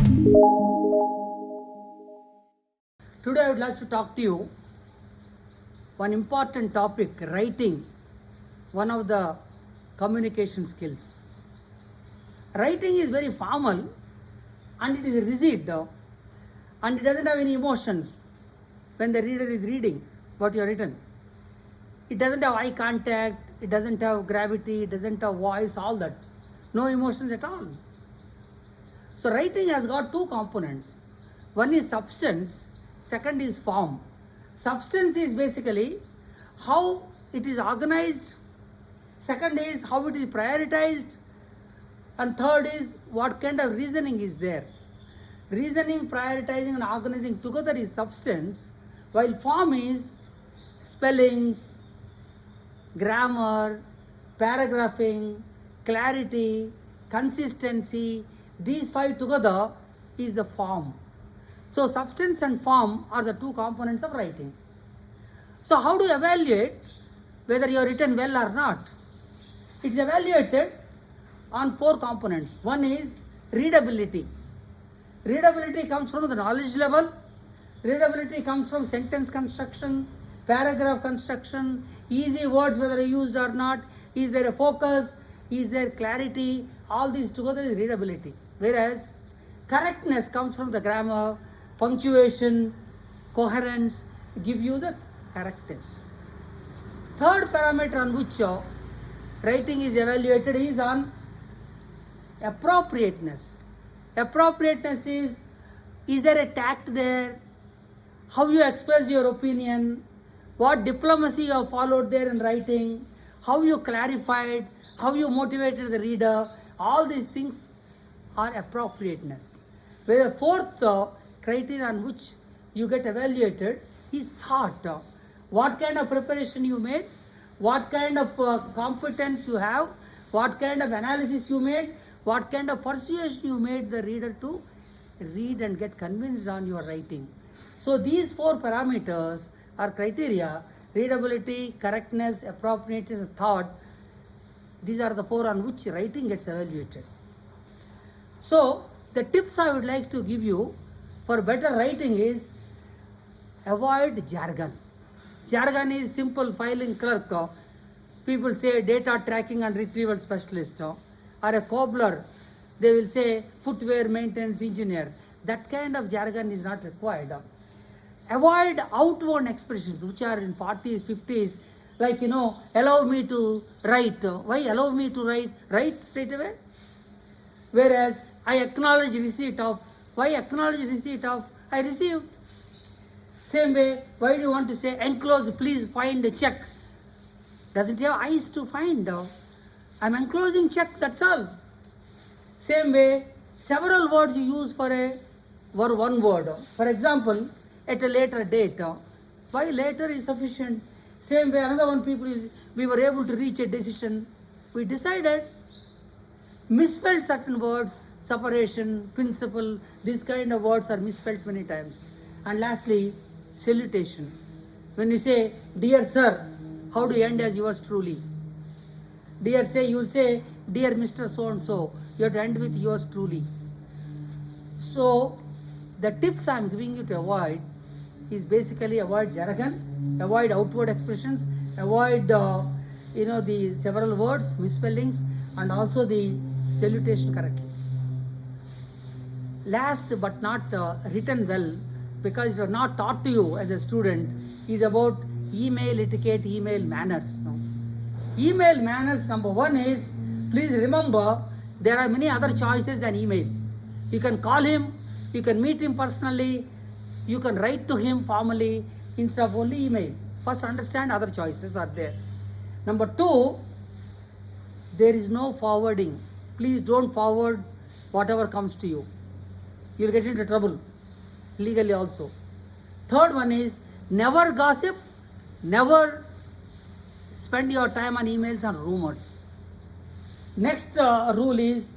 Today I would like to talk to you one important topic, writing, one of the communication skills. Writing is very formal and it is rigid and it doesn't have any emotions when the reader is reading what you have written. It doesn't have eye contact, it doesn't have gravity, it doesn't have voice, all that. No emotions at all. So writing has got two components. One is substance, second is form. Substance is basically how it is organized, second is how it is prioritized, and third is what kind of reasoning is there. Reasoning, prioritizing and organizing together is substance, while form is spellings, grammar, paragraphing, clarity, consistency. These five together is the form. So substance and form are the two components of writing. So how do you evaluate whether you are written well or not? It's evaluated on four components. One is readability. Readability comes from the knowledge level. Readability comes from sentence construction, paragraph construction, easy words whether used or not, is there a focus, is there clarity, all these together is readability. Whereas correctness comes from the grammar, punctuation, coherence, give you the correctness. Third parameter on which writing is evaluated is on appropriateness. Appropriateness is there a tact there? How you express your opinion? What diplomacy you have followed there in writing? How you clarified? How you motivated the reader? All these things are appropriateness. Where the fourth criteria on which you get evaluated is thought. What kind of preparation you made? What kind of competence you have? What kind of analysis you made? What kind of persuasion you made the reader to read and get convinced on your writing? So these four parameters are criteria: readability, correctness, appropriateness, and thought. These are the four on which writing gets evaluated. So the tips I would like to give you for better writing is avoid jargon. Jargon is simple filing clerk. People say data tracking and retrieval specialist, or a cobbler, they will say footwear maintenance engineer. That kind of jargon is not required. Avoid outward expressions which are in 40s, 50s, like allow me to write. Why allow me to write? Write straight away. Whereas I acknowledge receipt of. Why acknowledge receipt of? I received. Same way, why do you want to say enclose, please find a check? Doesn't have eyes to find. I'm enclosing check, that's all. Same way, several words you use for one word. For example, at a later date. Why later is sufficient? Same way, another one people is, we were able to reach a decision. We decided. Misspelled certain words, separation, principle, these kind of words are misspelled many times. And lastly, salutation. When you say, dear sir, how do you end as yours truly? Dear say, you will say, dear Mr. So-and-so, you have to end with yours truly. So, the tips I am giving you to avoid is basically avoid jargon, avoid outward expressions, avoid the several words, misspellings, and also the salutation correctly. Last but not written well, because it was not taught to you as a student, is about email etiquette, email manners. Email manners, number one is, please remember, there are many other choices than email. You can call him, you can meet him personally, you can write to him formally instead of only email. First understand other choices are there. Number two, there is no forwarding. Please don't forward whatever comes to you. You'll get into trouble, legally also. Third one is, never gossip, never spend your time on emails and rumors. Next rule is,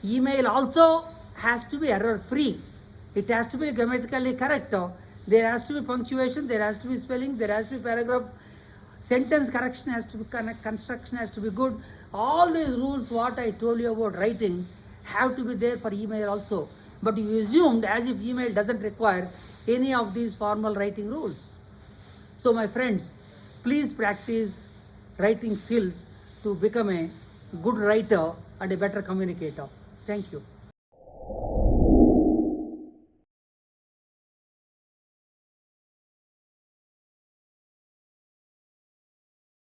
email also has to be error free. It has to be grammatically correct. There has to be punctuation, there has to be spelling, there has to be paragraph, sentence correction has to be, construction has to be good. All these rules what I told you about writing have to be there for email also. but you assumed as if email doesn't require any of these formal writing rules. So my friends, please practice writing skills to become a good writer and a better communicator. Thank you.